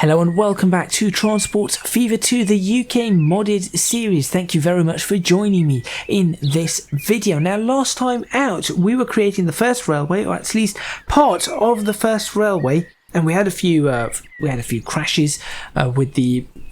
Hello and welcome back to Transport Fever 2, the UK modded series. Thank you very much for joining me in this video. Now, last time out, we were creating the first railway, or at least part of the first railway, and we had a few crashes with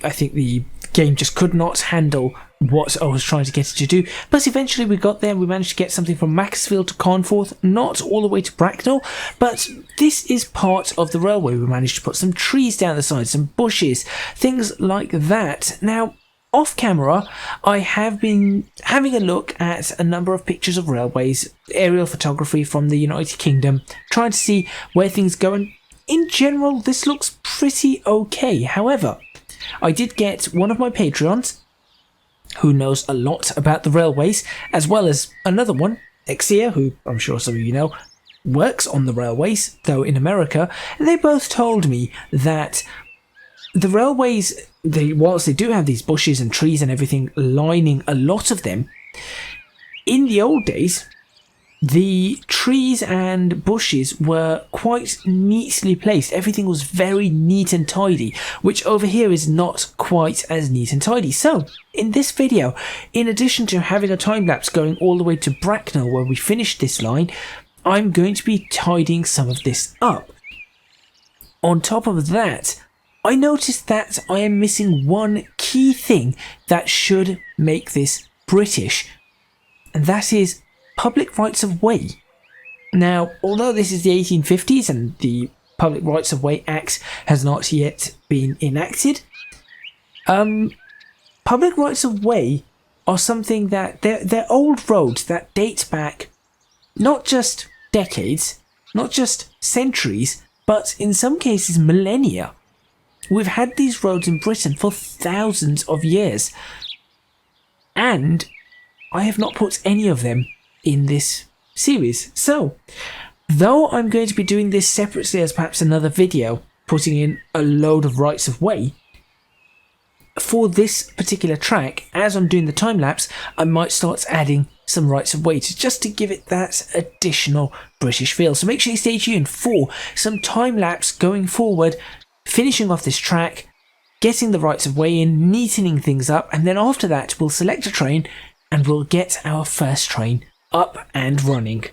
I think the game just could not handle what I was trying to get it to do, but eventually we got there and we managed to get something from Macclesfield to Carnforth, not all the way to Bracknell, but this is part of the railway. We managed to put some trees down the side, some bushes, things like that. Now, off camera, I have been having a look at a number of pictures of railways, aerial photography from the United Kingdom, trying to see where things go, and in general, this looks pretty okay. However, I did get one of my Patreons, who knows a lot about the railways, as well as another one, Exia, who I'm sure some of you know, works on the railways, though in America. And they both told me that the railways, whilst they do have these bushes and trees and everything lining a lot of them, in the old days, the trees and bushes were quite neatly placed. Everything was very neat and tidy, which over here is not quite as neat and tidy. So, in this video, in addition to having a time-lapse going all the way to Bracknell where we finished this line, I'm going to be tidying some of this up. On top of that, I noticed that I am missing one key thing that should make this British, and that is public rights of way. Now, although this is the 1850s and the Public Rights of Way Act has not yet been enacted, public rights of way are something that they're old roads that date back not just decades, not just centuries, but in some cases millennia. We've had these roads in Britain for thousands of years, and I have not put any of them in this series. So, though I'm going to be doing this separately as perhaps another video, putting in a load of rights of way, for this particular track, as I'm doing the time lapse, I might start adding some rights of way just to give it that additional British feel. So make sure you stay tuned for some time lapse going forward, finishing off this track, getting the rights of way in, neatening things up, and then after that we'll select a train and we'll get our first train up and running.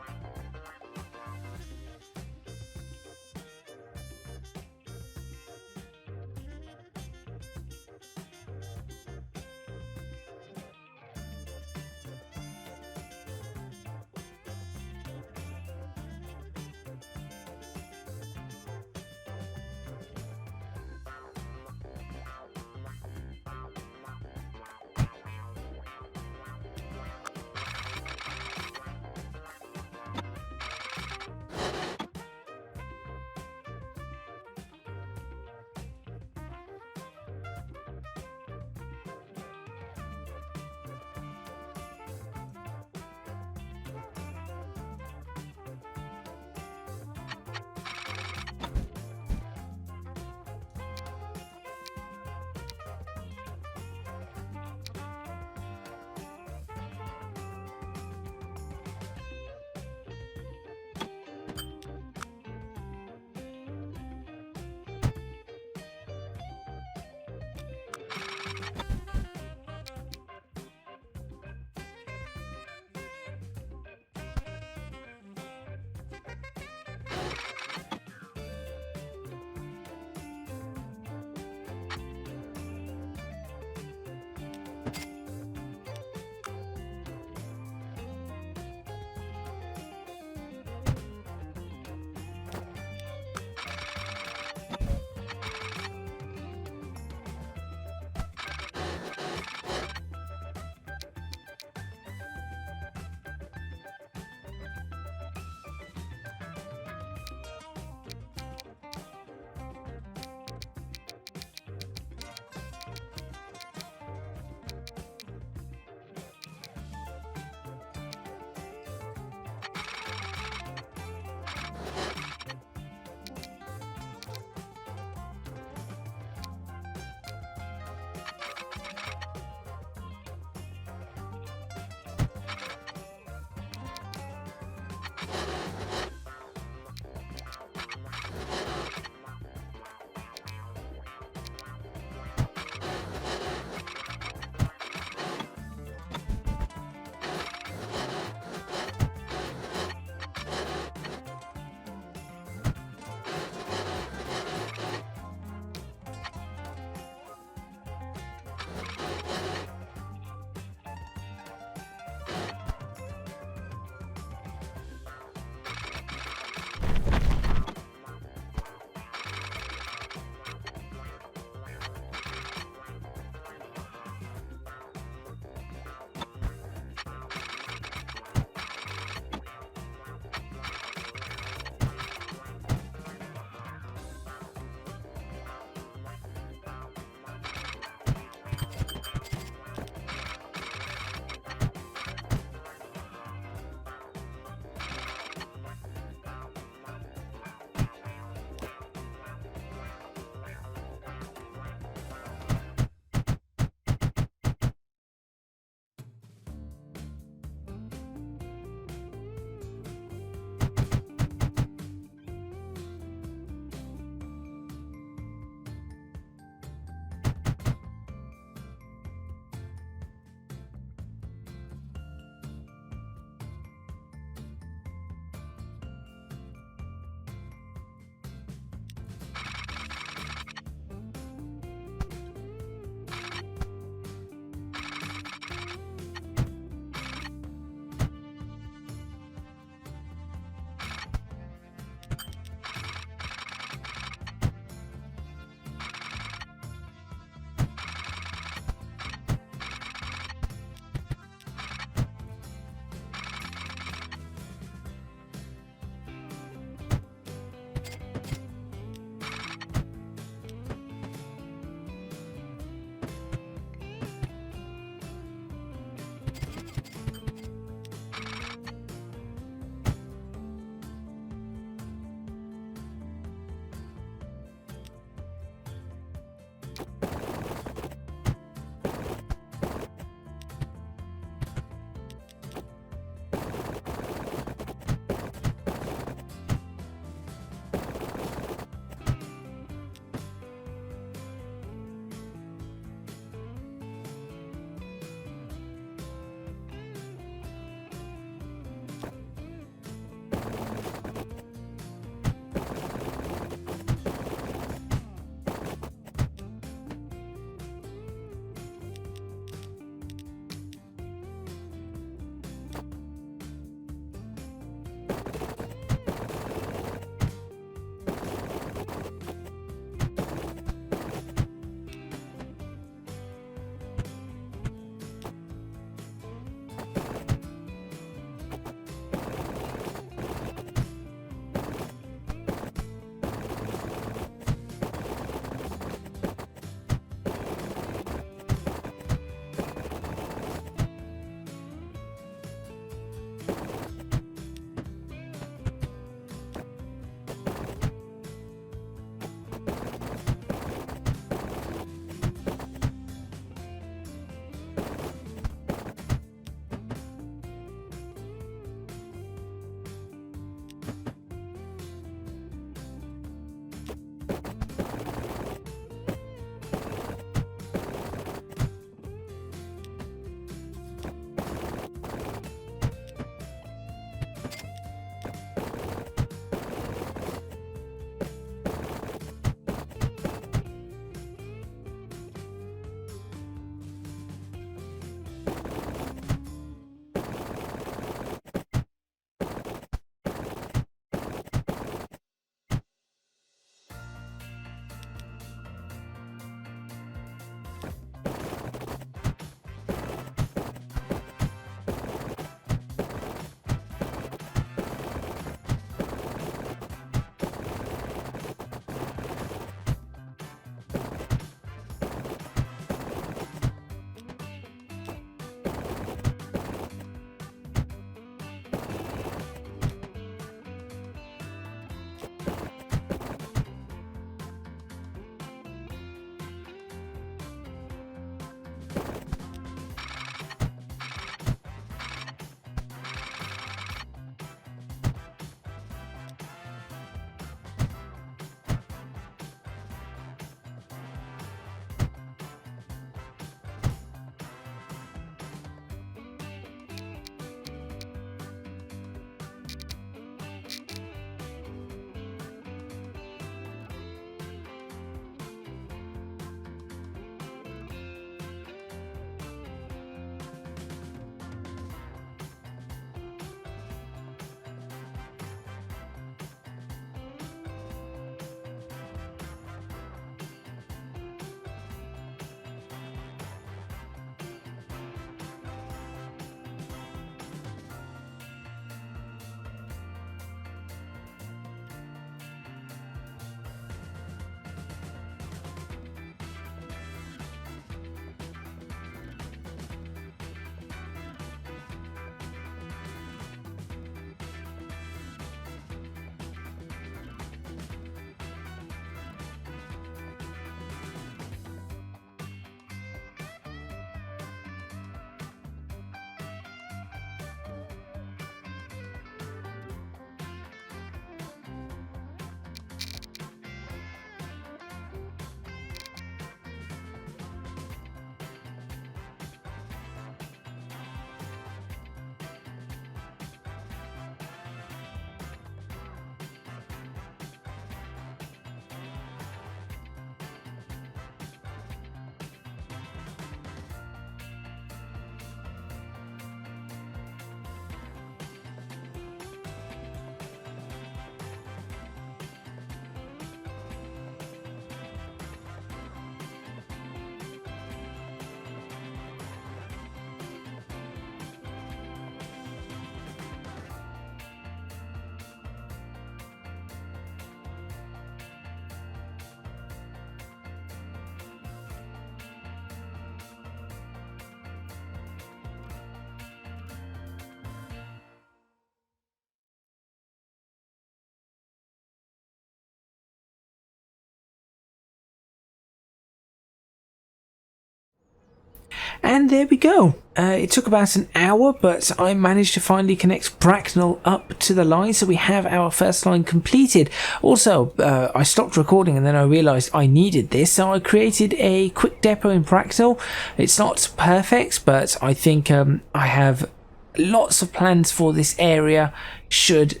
And there we go. It took about an hour, but I managed to finally connect Bracknell up to the line, so we have our first line completed. Also, I stopped recording and then I realised I needed this, so I created a quick depot in Bracknell. It's not perfect, but I think I have lots of plans for this area should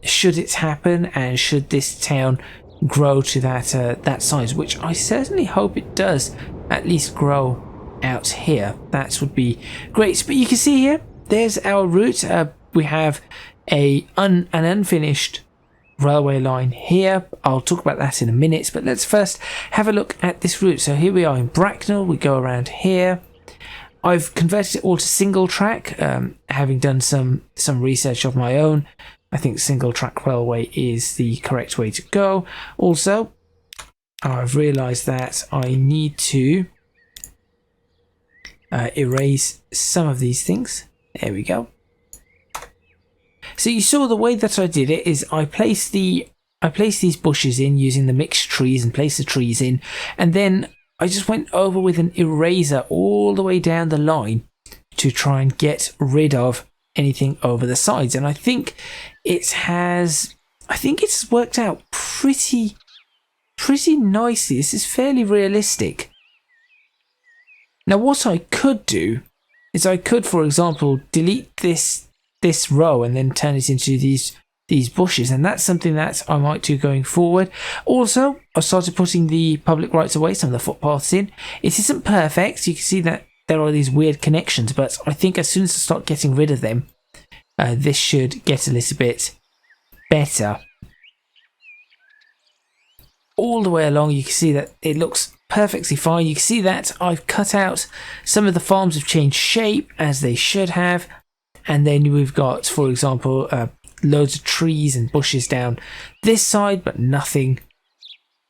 it happen, and should this town grow to that size, which I certainly hope it does at least grow out here. That would be great. But you can see here, there's our route. We have an unfinished railway line here. I'll talk about that in a minute, but let's first have a look at this route. So here we are in Bracknell. We go around here. I've converted it all to single track, having done some research of my own. I think single track railway is the correct way to go. Also, I've realized that I need to erase some of these things. There we go. So you saw the way that I did it is I placed these bushes in using the mixed trees and placed the trees in, and then I just went over with an eraser all the way down the line to try and get rid of anything over the sides. And I think it's worked out pretty nicely. This is fairly realistic. Now what I could do is I could, for example, delete this row and then turn it into these bushes, and that's something that I might do going forward. Also, I started putting the public rights of way, some of the footpaths in. It isn't perfect. You can see that there are these weird connections, but I think as soon as I start getting rid of them, this should get a little bit better. All the way along, you can see that it looks perfectly fine. You can see that I've cut out some of the farms have changed shape as they should have, and then we've got, for example, loads of trees and bushes down this side, but nothing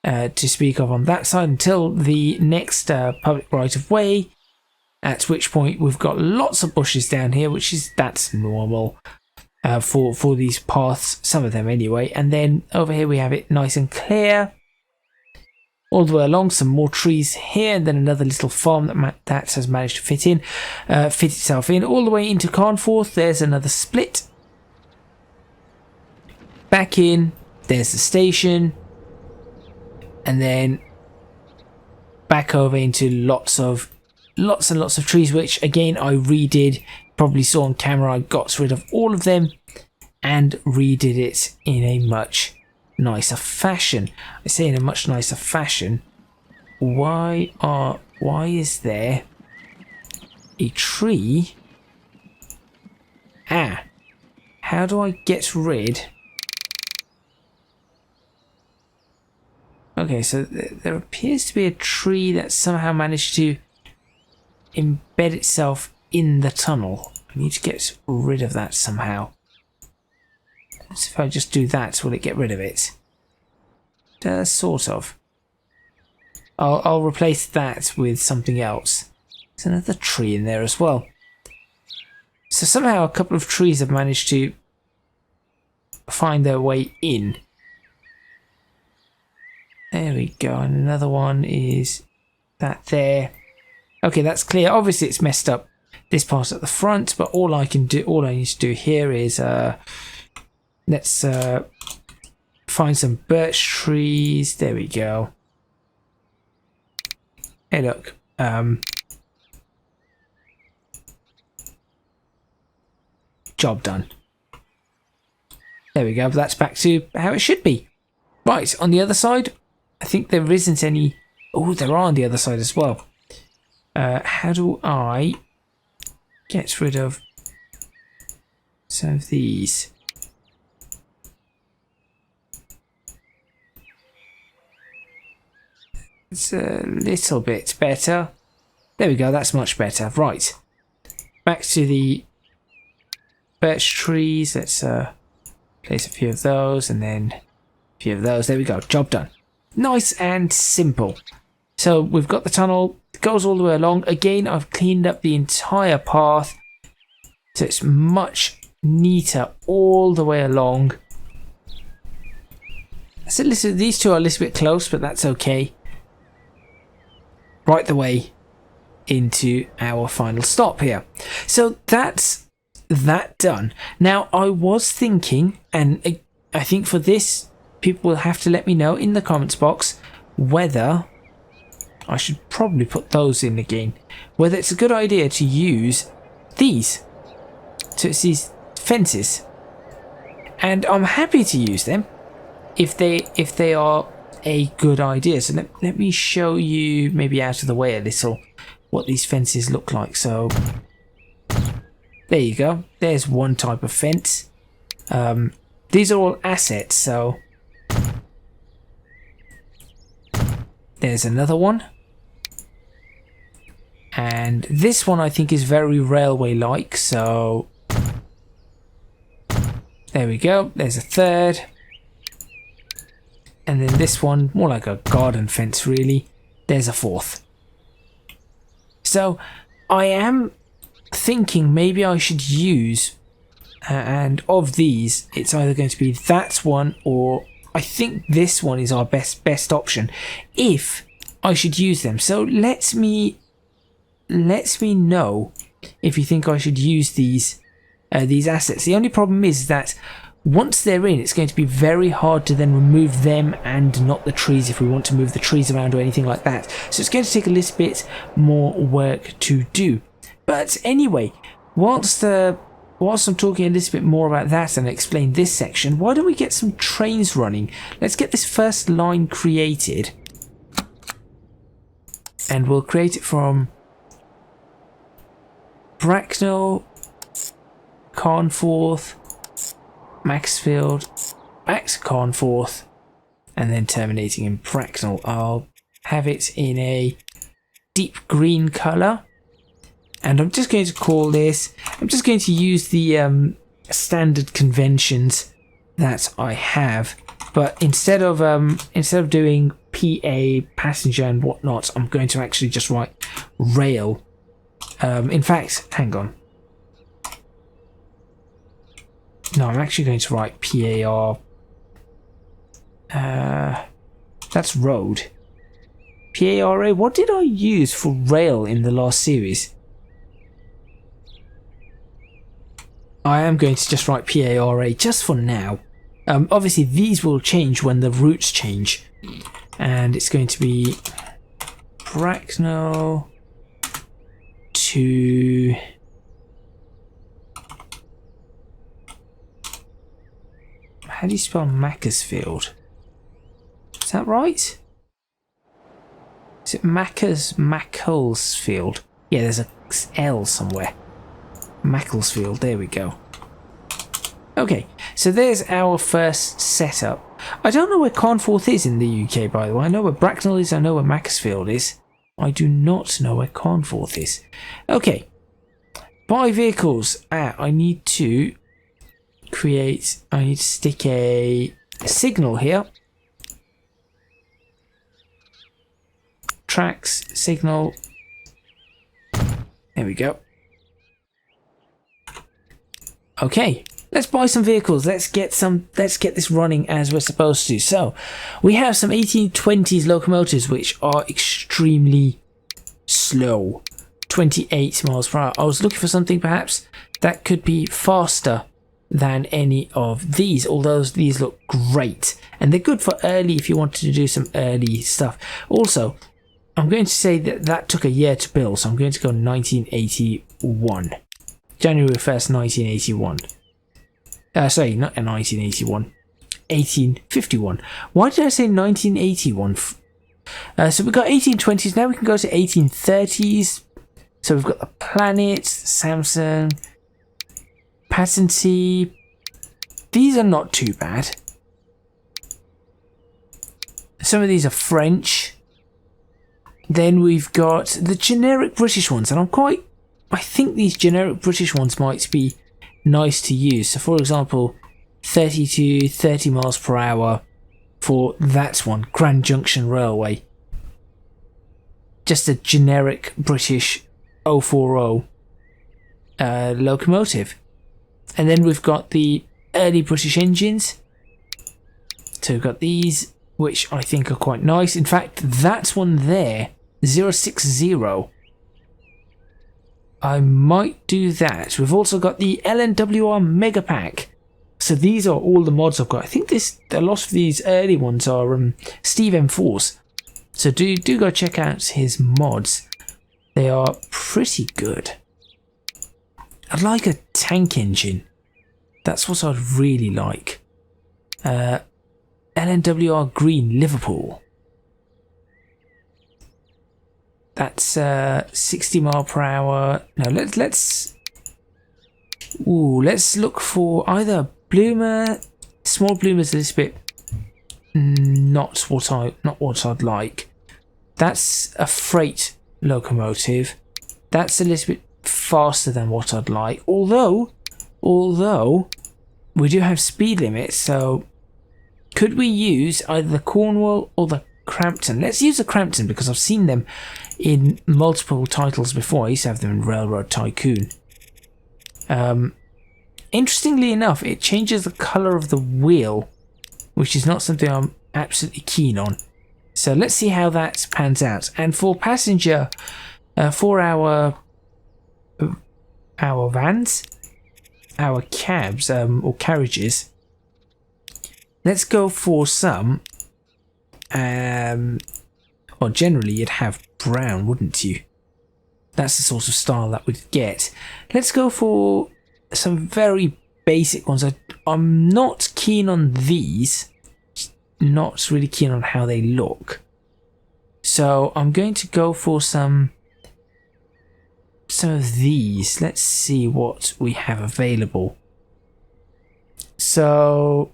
to speak of on that side until the next public right of way, at which point we've got lots of bushes down here, that's normal for these paths, some of them anyway. And then over here we have it nice and clear all the way along, some more trees here, and then another little farm that has managed to fit itself in all the way into Carnforth. There's another split. Back in, there's the station, and then back over into lots and lots of trees, which again I redid. Probably saw on camera I got rid of all of them and redid it in a much nicer fashion. I say in a much nicer fashion. Why is there a tree? How do I get rid? Okay, so there appears to be a tree that somehow managed to embed itself in the tunnel. I need to get rid of that somehow. So if I just do that, will it get rid of it? Sort of. I'll replace that with something else. There's another tree in there as well. So somehow a couple of trees have managed to find their way in. There we go, and another one is that there. Okay, that's clear. Obviously it's messed up this part at the front, but all I need to do here is let's find some birch trees. There we go. Hey look, job done. There we go, but that's back to how it should be. Right, on the other side, I think there isn't any. Oh, there are on the other side as well. How do I get rid of some of these? It's a little bit better. There we go, that's much better. Right, back to the birch trees. Let's place a few of those and then a few of those. There we go, job done. Nice and simple. So we've got the tunnel, it goes all the way along. Again, I've cleaned up the entire path so it's much neater all the way along. So listen, these two are a little bit close, but that's okay. Right the way into our final stop here. So that's that done. Now I was thinking, and I think for this, people will have to let me know in the comments box whether I should probably put those in again. Whether it's a good idea to use these. So it's these fences. And I'm happy to use them if they are a good idea. So let me show you, maybe out of the way a little, what these fences look like. So there you go. There's one type of fence. These are all assets, so there's another one. And this one I think is very railway-like, so there we go. There's a third. And then this one, more like a garden fence really. There's a fourth. So I am thinking maybe I should use and of these, it's either going to be that one, or I think this one is our best option if I should use them. So let me know if you think I should use these assets. The only problem is that once they're in, it's going to be very hard to then remove them and not the trees if we want to move the trees around or anything like that. So it's going to take a little bit more work to do. But anyway, whilst I'm talking a little bit more about that and explain this section, why don't we get some trains running? Let's get this first line created. And we'll create it from Bracknell, Carnforth, Maxfield, back to Carnforth, and then terminating in Bracknell. I'll have it in a deep green colour, and I'm just going to call this, I'm just going to use the standard conventions that I have, but instead of doing PA, passenger and whatnot, I'm going to actually just write rail. In fact, hang on. No, I'm actually going to write PAR. That's road. PARA. What did I use for rail in the last series? I am going to just write PARA just for now. Obviously, these will change when the routes change. And it's going to be Bracknell to... How do you spell Macclesfield? Is that right? Is it Macclesfield? Yeah, there's a L somewhere. Macclesfield, there we go. Okay, so there's our first setup. I don't know where Carnforth is in the UK, by the way. I know where Bracknell is, I know where Macclesfield is. I do not know where Carnforth is. Okay, buy vehicles. I need to stick a signal here. Tracks, signal. There we go. Okay, let's buy some vehicles. Let's get this running as we're supposed to. So, we have some 1820s locomotives which are extremely slow. 28 miles per hour. I was looking for something perhaps that could be faster than any of these, although these look great and they're good for early if you wanted to do some early stuff. Also, I'm going to say that took a year to build, so I'm going to go 1981. January 1st, 1981. Sorry, not 1981. 1851. Why did I say 1981? So we've got 1820s, now we can go to 1830s. So we've got the Planet, Samsung, Patency. These are not too bad. Some of these are French. Then we've got the generic British ones, and I think these generic British ones might be nice to use. So for example, 30 miles per hour for that one, Grand Junction Railway. Just a generic British 040 locomotive. And then we've got the early British engines. So we've got these, which I think are quite nice. In fact, that one there, 060. I might do that. We've also got the LNWR Mega Pack. So these are all the mods I've got. I think a lot of these early ones are Steve M4s. So do go check out his mods. They are pretty good. I'd like a tank engine. That's what I'd really like. LNWR Green Liverpool. That's 60 mile per hour. No, let's look for either Bloomer. Small Bloomer's a little bit not what I'd like. That's a freight locomotive. That's a little bit faster than what I'd like. Although we do have speed limits, so could we use either the Cornwall or the Crampton? Let's use the Crampton because I've seen them in multiple titles before. I used to have them in Railroad Tycoon. interestingly enough, it changes the color of the wheel, which is not something I'm absolutely keen on. So let's see how that pans out. And for passenger, for our vans, our cabs or carriages, let's go for some. Well, generally you'd have brown, wouldn't you? That's the sort of style that we'd get. Let's go for some very basic ones. I'm not keen on these. Not really keen on how they look. So I'm going to go for some of these. Let's see what we have available. So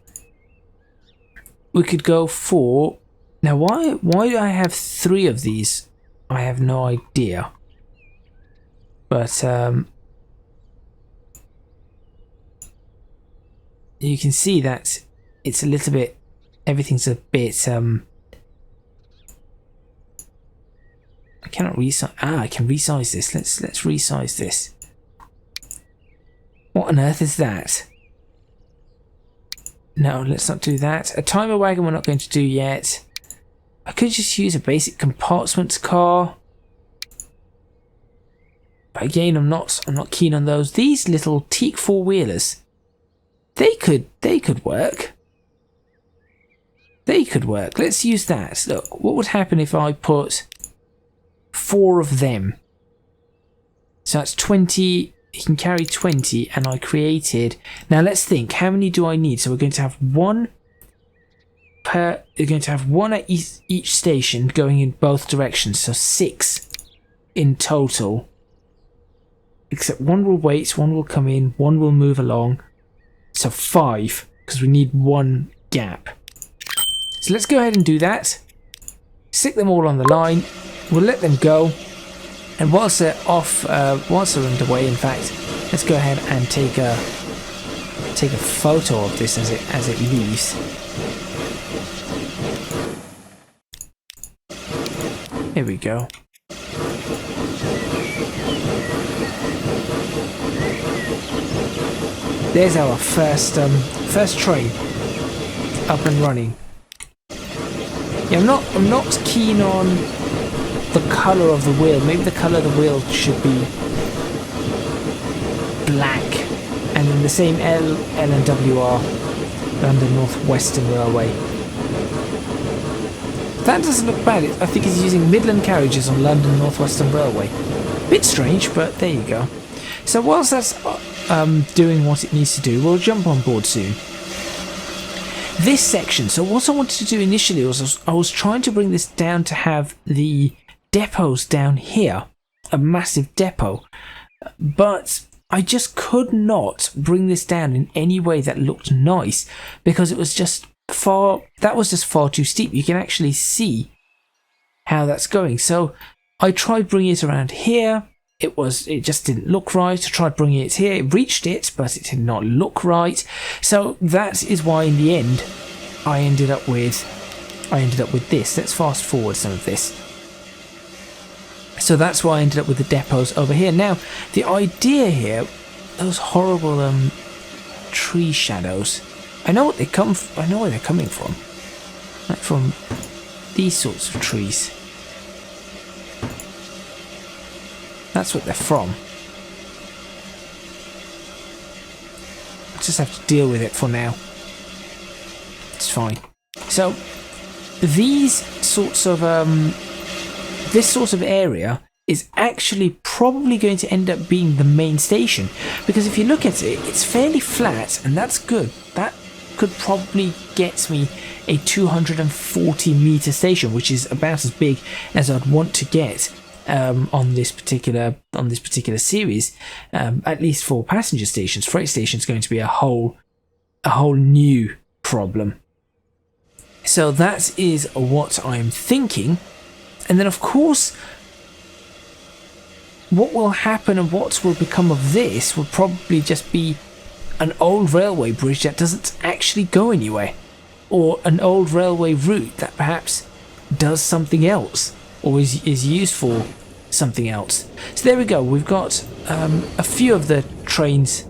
we could go for... Now why do I have 3 of these? I have no idea. But you can see that it's a little bit, everything's a bit I cannot resize. I can resize this. Let's resize this. What on earth is that? No, let's not do that. A timer wagon we're not going to do yet. I could just use a basic compartment car. But again, I'm not keen on those. These little teak 4-wheelers, they could work. They could work. Let's use that. Look, what would happen if I put 4 of them? So that's 20. You can carry 20, and I created. Now let's think. How many do I need? So we're going to have one per. You're going to have one at each station, going in both directions. So 6 in total. Except one will wait, one will come in, one will move along. So 5, because we need one gap. So let's go ahead and do that. Stick them all on the line. We'll let them go. And whilst they're off, whilst they're underway, in fact, let's go ahead and take a photo of this as it leaves. Here we go. There's our first train up and running. Yeah, I'm not keen on the colour of the wheel. Maybe the colour of the wheel should be black, and then the same L and WR, London North Western Railway. That doesn't look bad. I think it's using Midland carriages on London North Western Railway. Bit strange, but there you go. So whilst that's doing what it needs to do, we'll jump on board soon. This section, so what I wanted to do initially was I was trying to bring this down to have the depots down here, a massive depot, but I just could not bring this down in any way that looked nice, because it was just far too steep. You can actually see how that's going. So I tried bringing it around here. It just didn't look right. I tried bringing it here. It reached it, but it did not look right. So that is why in the end I ended up with this. Let's fast forward some of this. So that's why I ended up with the depots over here. Now, the idea here, those horrible tree shadows. I know what they come. I know where they're coming from. Like from these sorts of trees. That's what they're from. I just have to deal with it for now. It's fine. So these sorts of this sort of area is actually probably going to end up being the main station, because if you look at it, it's fairly flat, and that's good. That could probably get me a 240-meter station, which is about as big as I'd want to get on this particular series, at least for passenger stations. Freight stations going to be a whole new problem. So that is what I'm thinking, and then of course, what will happen and what will become of this will probably just be an old railway bridge that doesn't actually go anywhere, or an old railway route that perhaps does something else or is used for something else. So there we go. We've got a few of the trains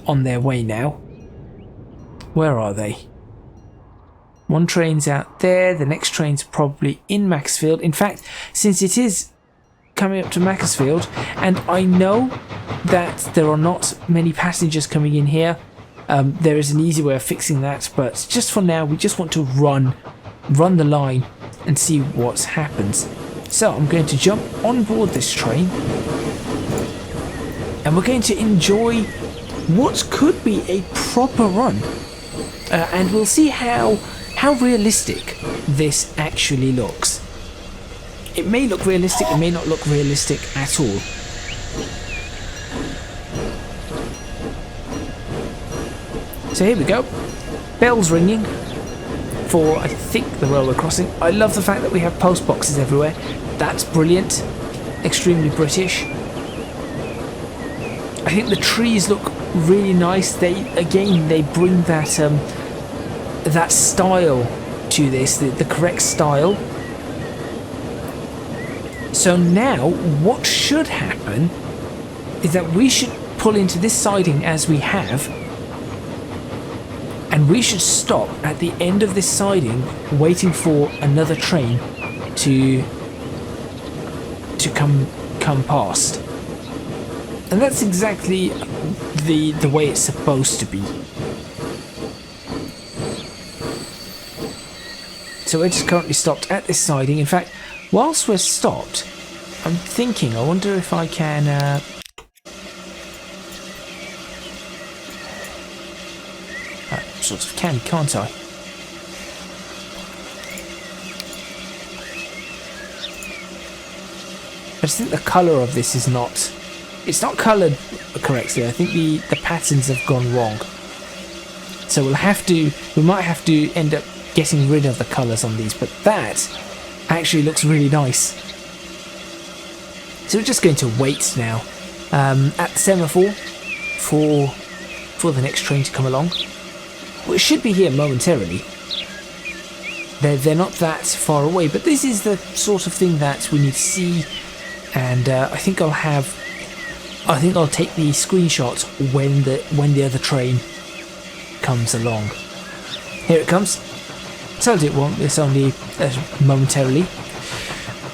on their way now. Where are they? One train's out there, the next train's probably in Macclesfield. In fact, since it is coming up to Macclesfield, and I know that there are not many passengers coming in here, there is an easy way of fixing that, but just for now we just want to run the line and see what happens. So I'm going to jump on board this train and we're going to enjoy what could be a proper run, and we'll see how realistic this actually looks. It may look realistic, it may not look realistic at all. So here we go. Bells ringing for, I think, the railway crossing. I love the fact that we have post boxes everywhere. That's brilliant. Extremely British. I think the trees look really nice. They bring that style to this, the correct style. So now what should happen is that we should pull into this siding as we have, and we should stop at the end of this siding waiting for another train to come past. And that's exactly the way it's supposed to be. So we're just currently stopped at this siding. In fact, whilst we're stopped, I'm thinking, I wonder if I can I sort of can, can't I? I just think the colour of this is not... It's not coloured correctly. I think the patterns have gone wrong. So we might have to end up getting rid of the colours on these, but that actually looks really nice. So we're just going to wait now at the semaphore for the next train to come along. Well, it should be here momentarily. They're not that far away, but this is the sort of thing that we need to see, and I think I'll take the screenshot when the other train comes along. Here it comes. Told you it won't. It's only momentarily.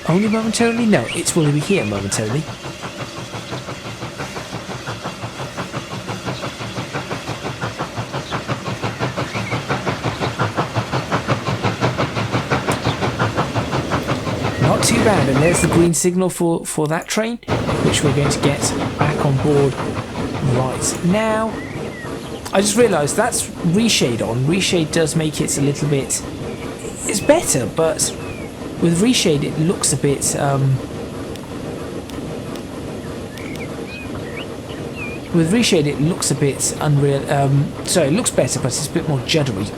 Only momentarily? No, it's will be here momentarily. Not too bad, and there's the green signal for that train, which we're going to get back on board right now. I just realised that's reshade on. Reshade does make it a little bit... It's better, but with reshade it looks a bit... With reshade it looks a bit unreal... sorry, it looks better, but it's a bit more juddery.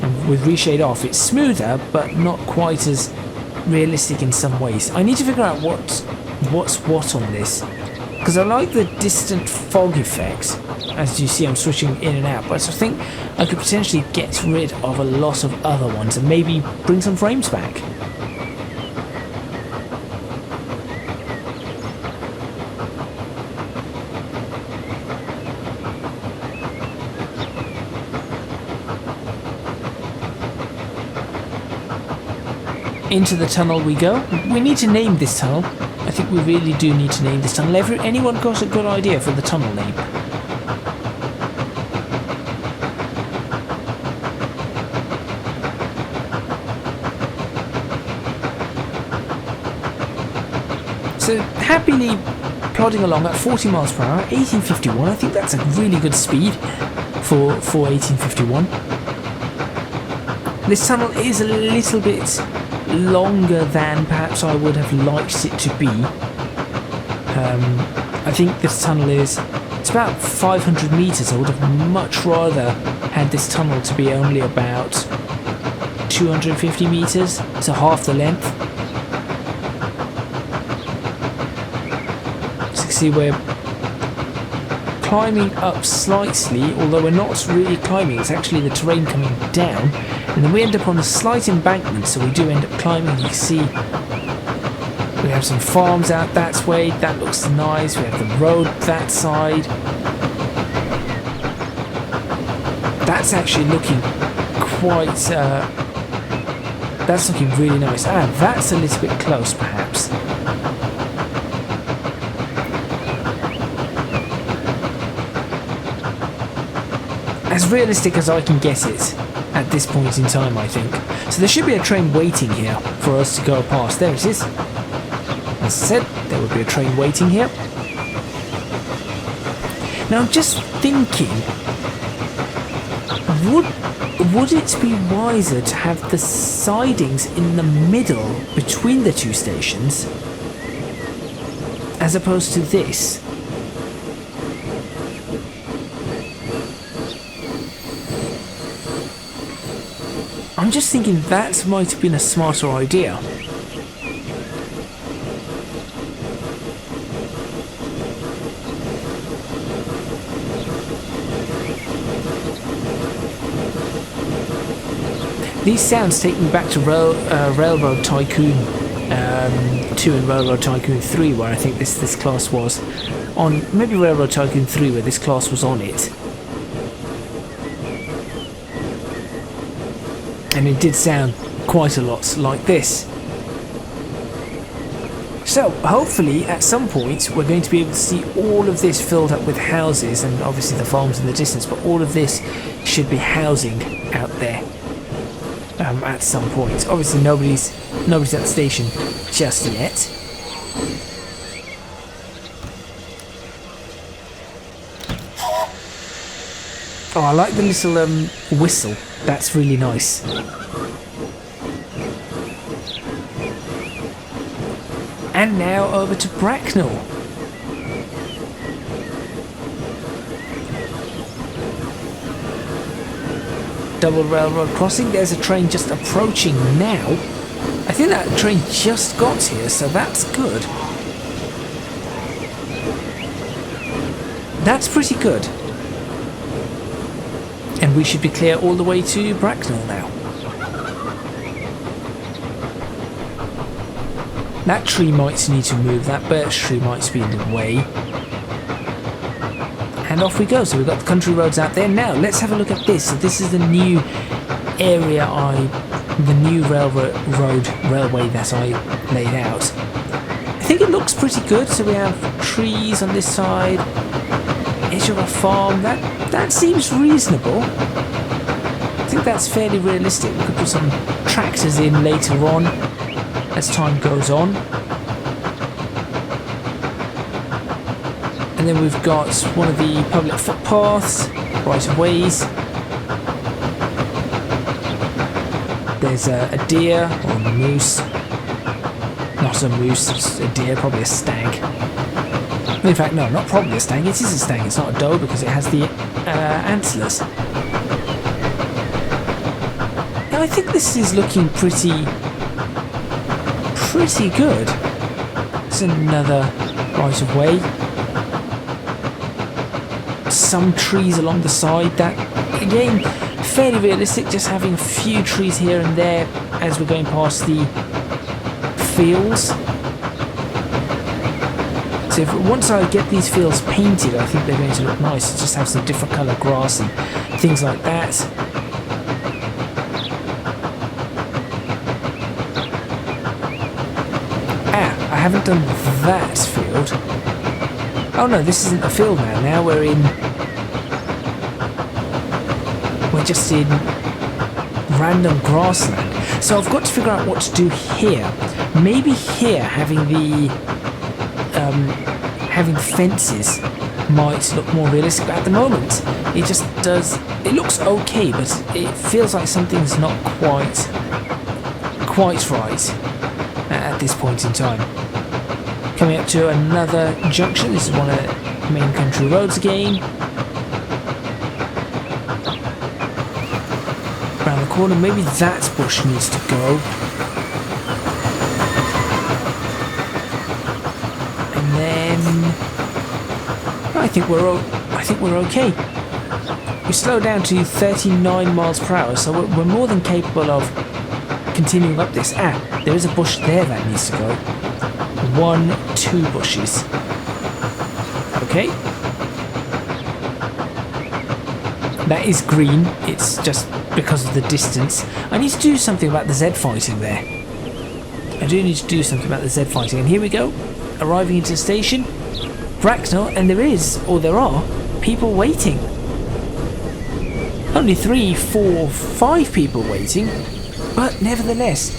And with reshade off, it's smoother, but not quite as realistic in some ways. I need to figure out what's what on this, because I like the distant fog effect. As you see, I'm switching in and out, but I think I could potentially get rid of a lot of other ones and maybe bring some frames back. Into the tunnel we go. We need to name this tunnel. I think we really do need to name this tunnel. Anyone got a good idea for the tunnel name? So happily plodding along at 40 miles per hour, 1851. I think that's a really good speed for 1851. This tunnel is a little bit longer than perhaps I would have liked it to be. I think this tunnel it's about 500 meters. I would have much rather had this tunnel to be only about 250 meters, so half the length. So you can see we're climbing up slightly, although we're not really climbing, it's actually the terrain coming down, and then we end up on a slight embankment, so we do end up climbing. You can see we have some farms out that way, that looks nice, we have the road that side. That's actually looking quite... that's looking really nice. Ah, that's a little bit close, perhaps. As realistic as I can get it at this point in time, I think. So there should be a train waiting here for us to go past. There it is. As I said, there would be a train waiting here. Now I'm just thinking, would it be wiser to have the sidings in the middle between the two stations as opposed to this? I'm just thinking that might have been a smarter idea. These sounds take me back to Railroad Tycoon 2 and Railroad Tycoon 3, where I think this class was on. Maybe Railroad Tycoon 3, where this class was on it. And it did sound quite a lot like this. So hopefully at some point we're going to be able to see all of this filled up with houses, and obviously the farms in the distance, but all of this should be housing out there at some point. Obviously nobody's at the station just yet. Oh, I like the little whistle. That's really nice. And now over to Bracknell. Double railroad crossing. There's a train just approaching now. I think that train just got here, so that's good. That's pretty good. And we should be clear all the way to Bracknell now. That tree might need to move, that birch tree might be in the way. And off we go. So we've got the country roads out there. Now let's have a look at this. So this is the new area the new railway that I laid out. I think it looks pretty good. So we have trees on this side, edge of a farm. That seems reasonable. I think that's fairly realistic. We could put some tractors in later on as time goes on. And then we've got one of the public footpaths, right-of-ways. There's a deer or a moose. Not a moose, it's a deer, probably a stag. In fact, no, not probably a stag. It is a stag. It's not a doe because it has the antlers. Now, I think this is looking pretty good. It's another right of way. Some trees along the side. That again, fairly realistic. Just having a few trees here and there as we're going past the fields. So once I get these fields painted, I think they're going to look nice. Just have some different colour grass and things like that. I haven't done that field. Oh no, this isn't a field now. Now we're just in random grassland. So I've got to figure out what to do here. Maybe here having the fences might look more realistic, but at the moment it looks okay, but it feels like something's not quite right at this point in time. Coming up to another junction. This is one of the main country roads again. Around the corner, maybe that bush needs to go. And then I think we're okay. We slow down to 39 miles per hour, so we're more than capable of continuing up this. There is a bush there that needs to go. 2 bushes. Okay. That is green. It's just because of the distance. I need to do something about the Z fighting there. I do need to do something about the Z fighting. And here we go. Arriving into the station. Bracknell, and there are people waiting. Only 3, 4, 5 people waiting. But nevertheless,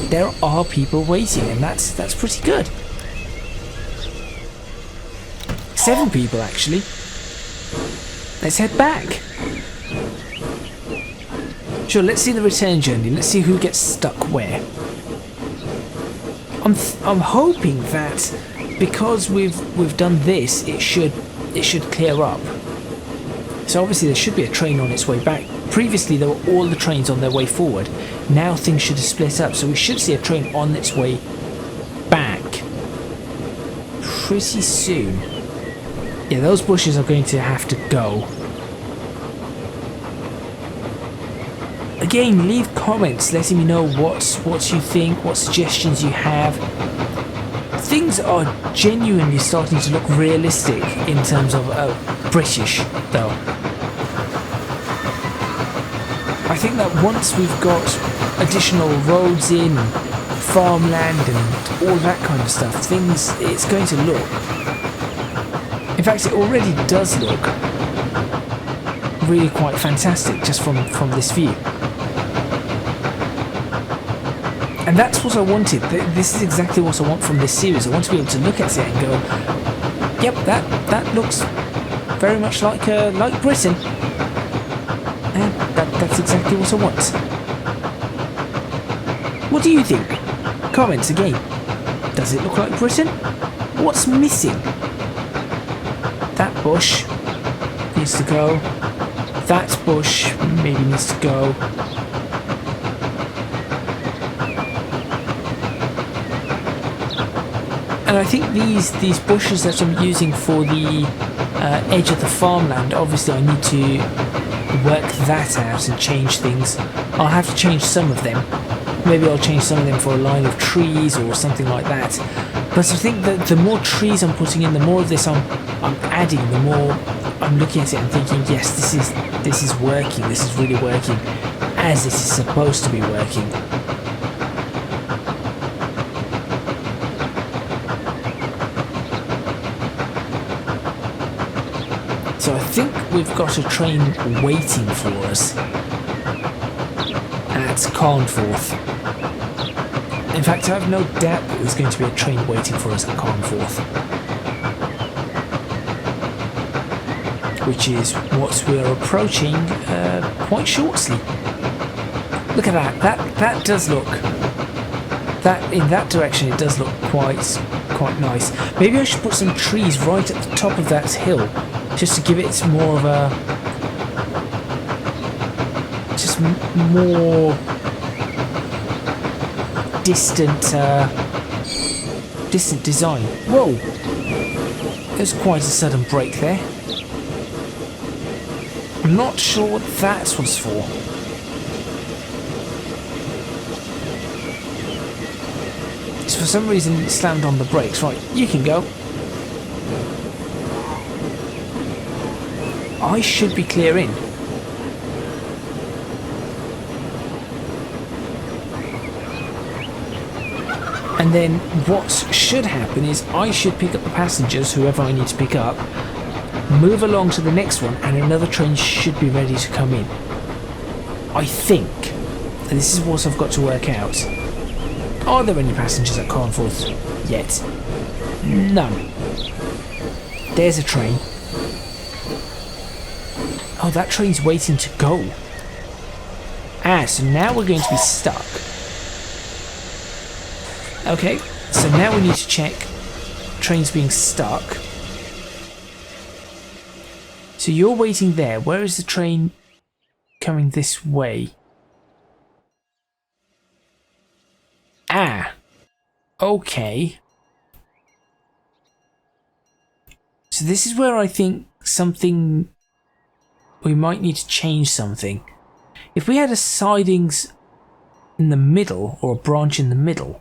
there are people waiting, and that's pretty good. 7 people actually. Let's head back. Sure, let's see the return journey. Let's see who gets stuck where. I'm hoping that because we've done this, it should clear up. So obviously there should be a train on its way back. Previously there were all the trains on their way forward. Now things should have split up, so we should see a train on its way back pretty soon. Yeah, those bushes are going to have to go. Again, leave comments letting me know what you think, what suggestions you have. Things are genuinely starting to look realistic in terms of British, though. I think that once we've got additional roads in, farmland and all that kind of stuff, it's going to look... In fact, it already does look really quite fantastic just from this view. And that's what I wanted. This is exactly what I want from this series. I want to be able to look at it and go, yep, that looks very much like Britain. And that's exactly what I want. What do you think? Comments again. Does it look like Britain? What's missing? That bush needs to go. That bush maybe needs to go. And I think these bushes that I'm using for the edge of the farmland, obviously I need to work that out and change things. I'll have to change some of them. Maybe I'll change some of them for a line of trees or something like that. But I think that the more trees I'm putting in, the more of this I'm adding, the more I'm looking at it and thinking, yes, this is working, this is really working, as it is supposed to be working. So I think we've got a train waiting for us at Carnforth. In fact, I have no doubt that there's going to be a train waiting for us at Carnforth, which is what we are approaching quite shortly. Look at that. That does look... in that direction it does look quite nice. Maybe I should put some trees right at the top of that hill, just to give it more of a... just more distant design. Whoa! There's quite a sudden break there. I'm not sure what that was for. So for some reason it slammed on the brakes. Right, you can go. I should be clear in. And then what should happen is I should pick up the passengers, whoever I need to pick up, move along to the next one, and another train should be ready to come in. I think. And this is what I've got to work out. Are there any passengers at Carnforth yet? None. There's a train. Oh, that train's waiting to go. Ah, so now we're going to be stuck. Okay, so now we need to check trains being stuck. So you're waiting there. Where is the train coming this way? Ah, okay. So this is where I think something... we might need to change something. If we had a sidings in the middle, or a branch in the middle,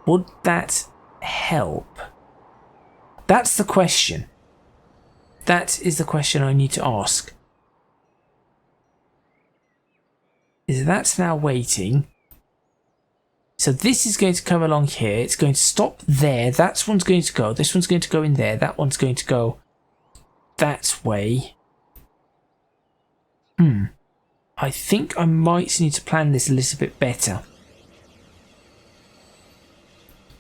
would that help? That's the question. That is the question I need to ask. is that's now waiting. So this is going to come along here. It's going to stop there. That one's going to go. This one's going to go in there. That one's going to go that way. I think I might need to plan this a little bit better.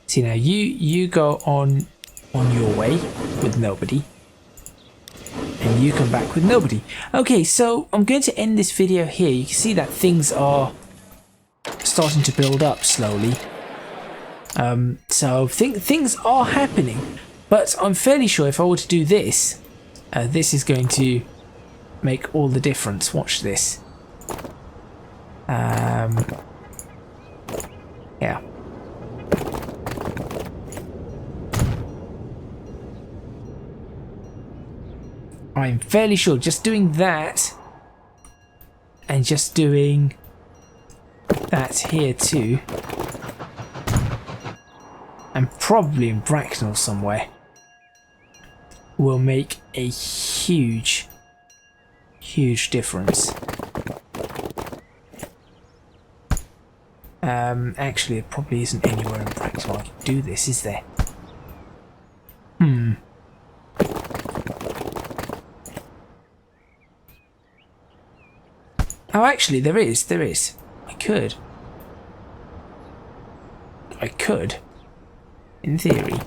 See, now you go on your way with nobody. And you come back with nobody. Okay, so I'm going to end this video here. You can see that things are starting to build up slowly. So things are happening. But I'm fairly sure if I were to do this, this is going to make all the difference. Watch this. Yeah. I'm fairly sure just doing that and just doing that here too, and probably in Bracknell somewhere, will make a huge difference. Actually, it probably isn't anywhere in Bracknell I can do this, is there? Oh, actually, there is. I could, in theory,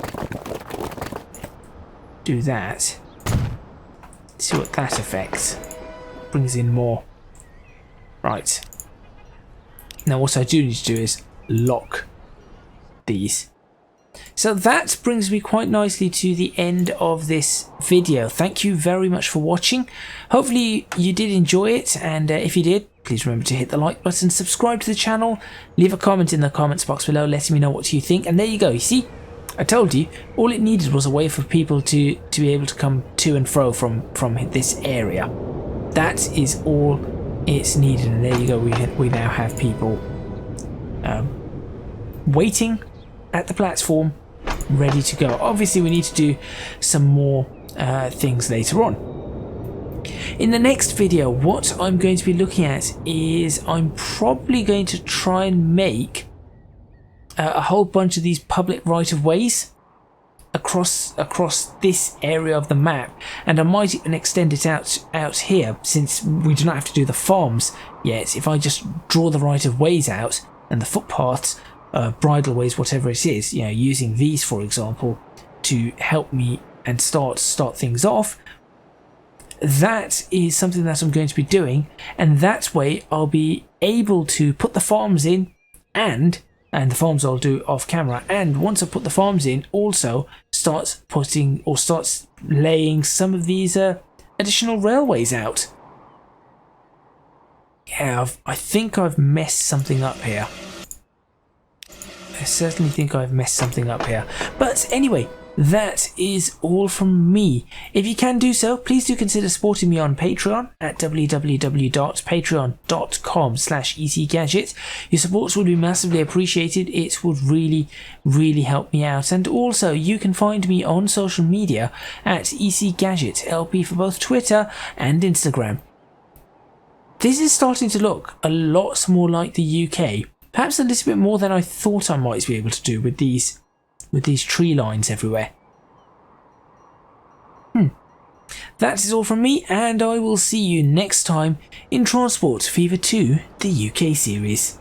do that. See what that affects. Brings in more. Right. Now, what I do need to do is lock these. So that brings me quite nicely to the end of this video. Thank you very much for watching. Hopefully you did enjoy it, and if you did, please remember to hit the like button, subscribe to the channel, leave a comment in the comments box below letting me know what you think, and there you go. You see, I told you, all it needed was a way for people to be able to come to and fro from this area. That is all it's needed, and there you go. We now have people waiting at the platform, ready to go. Obviously we need to do some more things later on. In the next video, what I'm going to be looking at is I'm probably going to try and make a whole bunch of these public right-of-ways across this area of the map, and I might even extend it out here, since we do not have to do the farms yet. If I just draw the right-of-ways out and the footpaths, bridleways, whatever it is, using these for example to help me and start things off, that is something that I'm going to be doing, and that way I'll be able to put the farms in, and the farms I'll do off camera, and once I put the farms in, also starts laying some of these additional railways out. Yeah, I think I've messed something up here. I certainly think I've messed something up here. But anyway, that is all from me. If you can do so, please do consider supporting me on Patreon at www.patreon.com/ECGadget. Your support would be massively appreciated. It would really help me out. And also, you can find me on social media at ECGadget LP for both Twitter and Instagram. This is starting to look a lot more like the UK. Perhaps a little bit more than I thought I might be able to do with these tree lines everywhere. That is all from me, and I will see you next time in Transport Fever 2, the UK series.